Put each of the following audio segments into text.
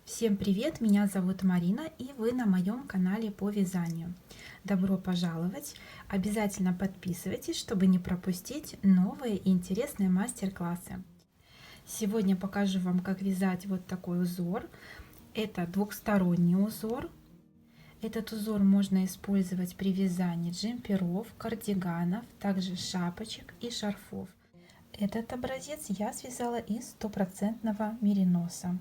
Всем привет! Меня зовут Марина, и вы на моем канале по вязанию. Добро пожаловать! Обязательно подписывайтесь, чтобы не пропустить новые и интересные мастер-классы. Сегодня покажу вам, как вязать вот такой узор. Это двухсторонний узор. Этот узор можно использовать при вязании джемперов, кардиганов, также шапочек и шарфов. Этот образец я связала из стопроцентного мериноса.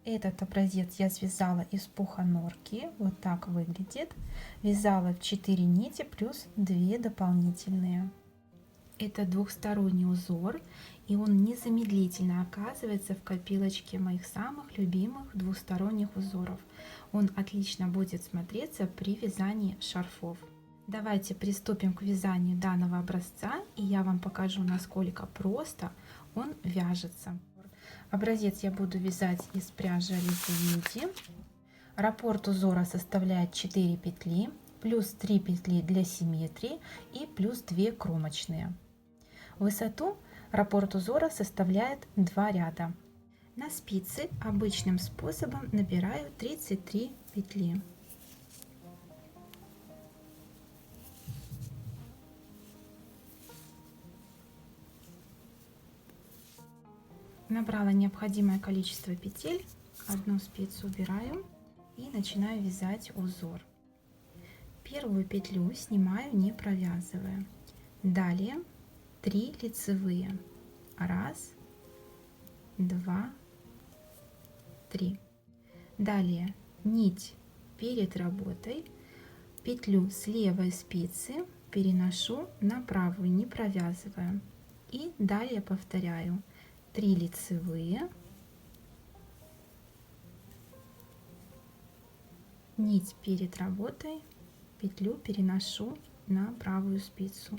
Этот образец я связала из пуха норки, вот так выглядит. Вязала в 4 нити плюс 2 дополнительные. Это двухсторонний узор, и он незамедлительно оказывается в копилочке моих самых любимых двухсторонних узоров. Он отлично будет смотреться при вязании шарфов. Давайте приступим к вязанию данного образца, и я вам покажу, насколько просто он вяжется. Образец я буду вязать из пряжи Alize Midi. Раппорт узора составляет 4 петли, плюс 3 петли для симметрии и плюс 2 кромочные. Высоту раппорт узора составляет 2 ряда. На спицы обычным способом набираю 33 петли. Набрала необходимое количество петель, одну спицу убираю и начинаю вязать узор. Первую петлю снимаю, не провязывая. Далее 3 лицевые. 1, 2, 3. Далее нить перед работой, петлю с левой спицы переношу на правую, не провязывая. И далее повторяю. 3 лицевые, нить перед работой, петлю переношу на правую спицу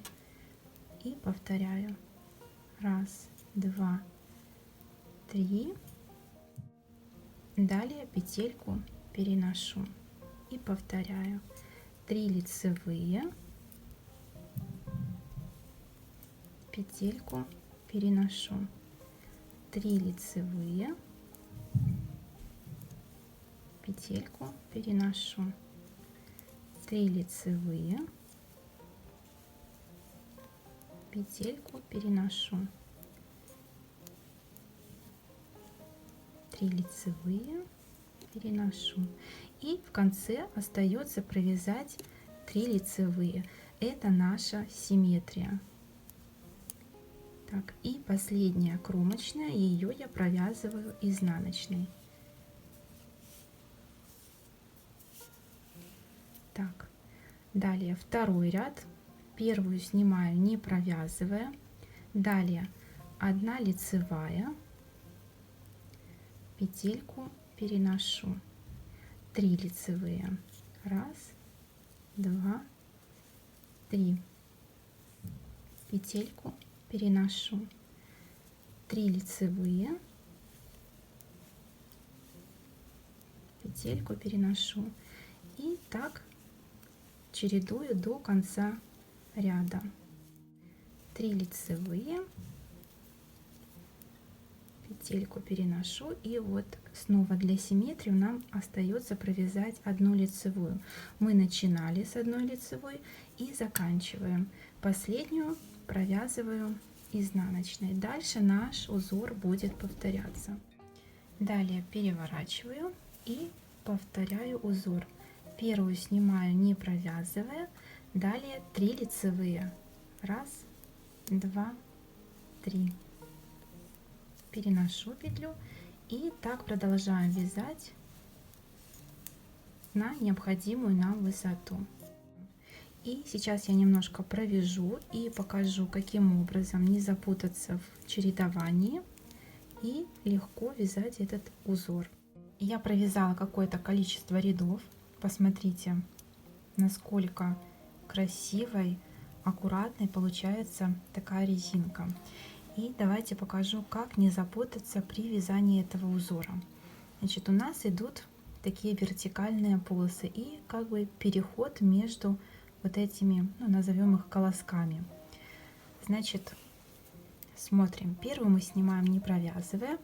и повторяю. 1, 2, 3. Далее петельку переношу и повторяю. 3 лицевые, петельку переношу. 3 лицевые, петельку переношу. 3 лицевые, петельку переношу. 3 лицевые, переношу. И в конце остается провязать 3 лицевые. Это наша симметрия. Так, и последняя кромочная, ее я провязываю изнаночной. Так, далее второй ряд. Первую снимаю, не провязывая. Далее 1 лицевая, петельку переношу. 3 лицевые. 1, 2, 3. Петельку переношу. 3 лицевые, петельку переношу. И так чередую до конца ряда. 3 лицевые, петельку переношу. И вот снова для симметрии нам остается провязать 1 лицевую. Мы начинали с 1 лицевой и заканчиваем. Последнюю провязываю изнаночной. Дальше наш узор будет повторяться. Далее переворачиваю и повторяю узор. Первую снимаю, не провязывая. Далее 3 лицевые. 1, 2, 3. Переношу петлю и так продолжаем вязать на необходимую нам высоту. И сейчас я немножко провяжу и покажу, каким образом не запутаться в чередовании и легко вязать этот узор. Я провязала какое-то количество рядов. Посмотрите, насколько красивой, аккуратной получается такая резинка. И давайте покажу, как не запутаться при вязании этого узора. Значит, у нас идут такие вертикальные полосы и как бы переход между вот этими, ну, назовем их колосками. Значит, смотрим. Первую мы снимаем, не провязывая,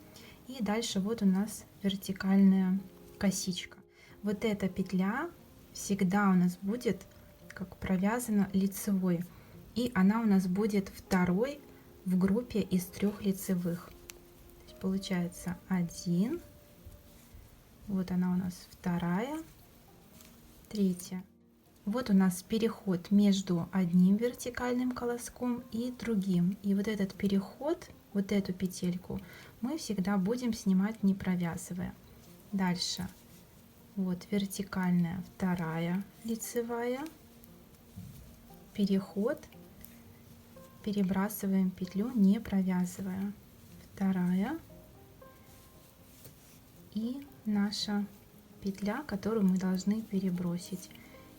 И дальше вот у нас вертикальная косичка. Вот эта петля всегда у нас будет как провязана лицевой, и она у нас будет второй в группе из 3 лицевых. То есть получается 1, вот она у нас вторая, третья. Вот у нас переход между одним вертикальным колоском и другим. И вот этот переход, вот эту петельку, мы всегда будем снимать, не провязывая. Дальше вот вертикальная вторая лицевая, переход, перебрасываем петлю, не провязывая, вторая и наша петля, которую мы должны перебросить.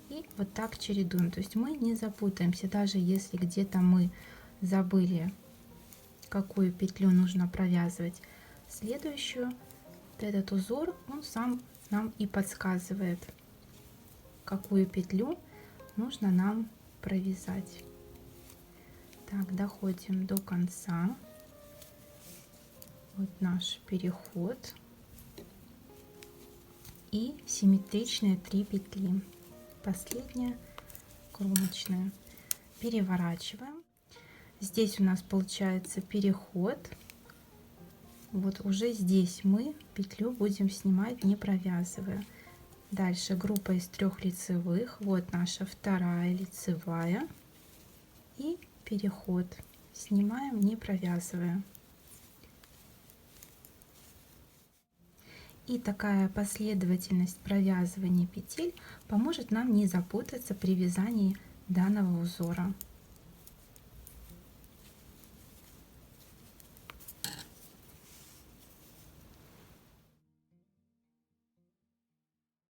И вот так чередуем, то есть мы не запутаемся, даже если где-то мы забыли, какую петлю нужно провязывать. Следующую, вот этот узор, он сам нам и подсказывает, какую петлю нужно нам провязать. Так, доходим до конца. Вот наш переход и симметричные 3 петли. Последняя кромочная. Переворачиваем. Здесь у нас получается переход. Вот уже здесь мы петлю будем снимать, не провязывая. Дальше группа из 3 лицевых. Вот наша вторая лицевая. И переход. Снимаем, не провязывая. И такая последовательность провязывания петель поможет нам не запутаться при вязании данного узора.